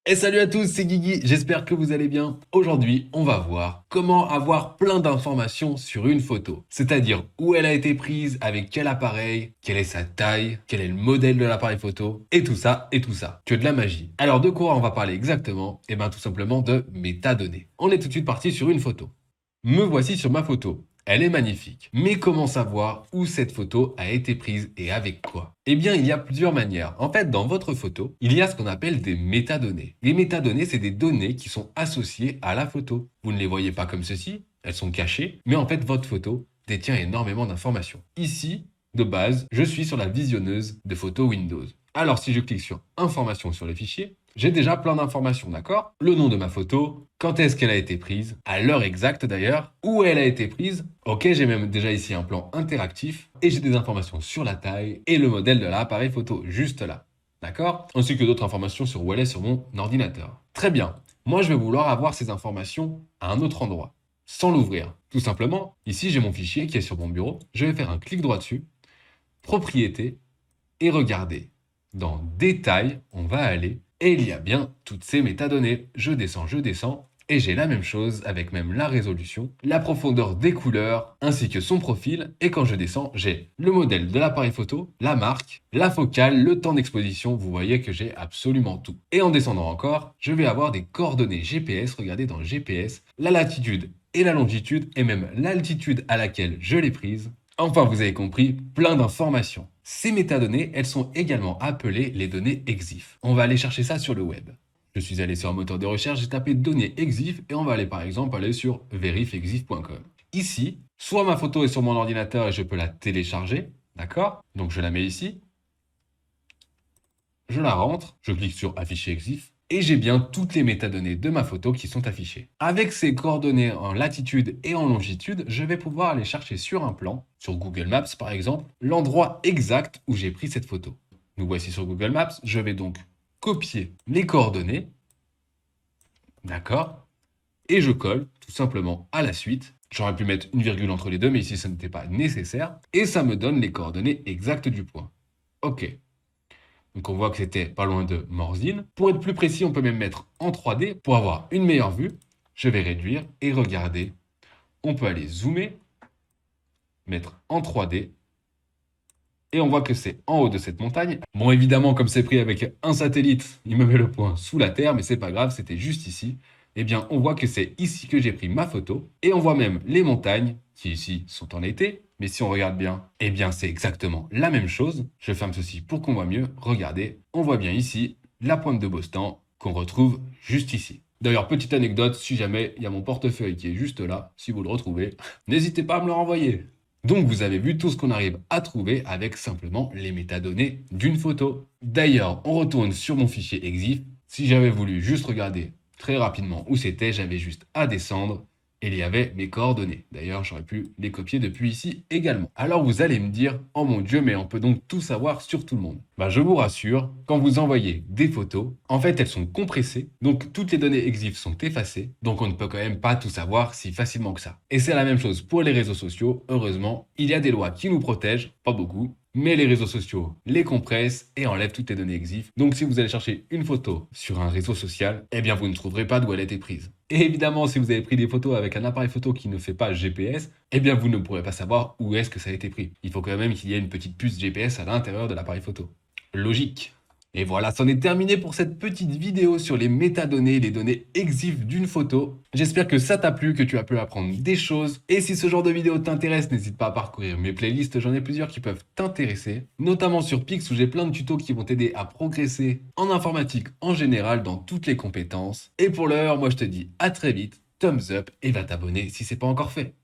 Et salut à tous, c'est Guigui, j'espère que vous allez bien. Aujourd'hui, on va voir comment avoir plein d'informations sur une photo. C'est-à-dire où elle a été prise, avec quel appareil, quelle est sa taille, quel est le modèle de l'appareil photo, et tout ça, et tout ça. Que de la magie. Alors de quoi on va parler exactement? Eh bien tout simplement de métadonnées. On est tout de suite parti sur une photo. Me voici sur ma photo. Elle est magnifique. Mais comment savoir où cette photo a été prise et avec quoi? Eh bien, il y a plusieurs manières. En fait, dans votre photo, il y a ce qu'on appelle des métadonnées. Les métadonnées, c'est des données qui sont associées à la photo. Vous ne les voyez pas comme ceci, elles sont cachées, mais en fait, votre photo détient énormément d'informations. Ici, de base, je suis sur la visionneuse de photos Windows. Alors, si je clique sur Informations sur le fichier, j'ai déjà plein d'informations, d'accord? Le nom de ma photo, quand est-ce qu'elle a été prise, à l'heure exacte d'ailleurs, où elle a été prise. Ok, j'ai même déjà ici un plan interactif et j'ai des informations sur la taille et le modèle de l'appareil photo, juste là. D'accord? Ainsi que d'autres informations sur où elle est sur mon ordinateur. Très bien. Moi, je vais vouloir avoir ces informations à un autre endroit, sans l'ouvrir. Tout simplement, ici, j'ai mon fichier qui est sur mon bureau. Je vais faire un clic droit dessus, Propriétés et regarder. Dans Détails, on va aller et il y a bien toutes ces métadonnées. Je descends et j'ai la même chose avec même la résolution, la profondeur des couleurs ainsi que son profil. Et quand je descends, j'ai le modèle de l'appareil photo, la marque, la focale, le temps d'exposition. Vous voyez que j'ai absolument tout. Et en descendant encore, je vais avoir des coordonnées GPS. Regardez dans GPS, la latitude et la longitude et même l'altitude à laquelle je l'ai prise. Enfin, vous avez compris, plein d'informations. Ces métadonnées, elles sont également appelées les données EXIF. On va aller chercher ça sur le web. Je suis allé sur un moteur de recherche, j'ai tapé données EXIF et on va aller par exemple aller sur verifexif.com. Ici, soit ma photo est sur mon ordinateur et je peux la télécharger, d'accord? Donc je la mets ici, je la rentre, je clique sur afficher EXIF et j'ai bien toutes les métadonnées de ma photo qui sont affichées. Avec ces coordonnées en latitude et en longitude, je vais pouvoir aller chercher sur un plan, sur Google Maps par exemple, l'endroit exact où j'ai pris cette photo. Nous voici sur Google Maps, je vais donc copier les coordonnées, d'accord, et je colle tout simplement à la suite. J'aurais pu mettre une virgule entre les deux, mais ici ça n'était pas nécessaire, et ça me donne les coordonnées exactes du point. Ok. Donc on voit que c'était pas loin de Morzine. Pour être plus précis, on peut même mettre en 3D pour avoir une meilleure vue. Je vais réduire et regarder. On peut aller zoomer, mettre en 3D. Et on voit que c'est en haut de cette montagne. Bon, évidemment, comme c'est pris avec un satellite, il me met le point sous la terre, mais c'est pas grave, c'était juste ici. Eh bien, on voit que c'est ici que j'ai pris ma photo. Et on voit même les montagnes, qui ici sont en été. Mais si on regarde bien, eh bien, c'est exactement la même chose. Je ferme ceci pour qu'on voit mieux. Regardez, on voit bien ici la pointe de Bostan qu'on retrouve juste ici. D'ailleurs, petite anecdote, si jamais il y a mon portefeuille qui est juste là, si vous le retrouvez, n'hésitez pas à me le renvoyer. Donc vous avez vu tout ce qu'on arrive à trouver avec simplement les métadonnées d'une photo. D'ailleurs, on retourne sur mon fichier EXIF. Si j'avais voulu juste regarder très rapidement où c'était, j'avais juste à descendre et il y avait mes coordonnées. D'ailleurs, j'aurais pu les copier depuis ici également. Alors vous allez me dire, oh mon Dieu, mais on peut donc tout savoir sur tout le monde. Bah, je vous rassure, quand vous envoyez des photos, en fait elles sont compressées, donc toutes les données EXIF sont effacées, donc on ne peut quand même pas tout savoir si facilement que ça. Et c'est la même chose pour les réseaux sociaux, heureusement, il y a des lois qui nous protègent, pas beaucoup, mais les réseaux sociaux les compressent et enlèvent toutes les données EXIF. Donc si vous allez chercher une photo sur un réseau social, eh bien vous ne trouverez pas d'où elle a été prise. Et évidemment, si vous avez pris des photos avec un appareil photo qui ne fait pas GPS, eh bien vous ne pourrez pas savoir où est-ce que ça a été pris. Il faut quand même qu'il y ait une petite puce GPS à l'intérieur de l'appareil photo. Logique. Et voilà, c'en est terminé pour cette petite vidéo sur les métadonnées, les données EXIF d'une photo. J'espère que ça t'a plu, que tu as pu apprendre des choses. Et si ce genre de vidéo t'intéresse, n'hésite pas à parcourir mes playlists, j'en ai plusieurs qui peuvent t'intéresser. Notamment sur Pix où j'ai plein de tutos qui vont t'aider à progresser en informatique en général dans toutes les compétences. Et pour l'heure, moi je te dis à très vite, thumbs up et va t'abonner si c'est pas encore fait.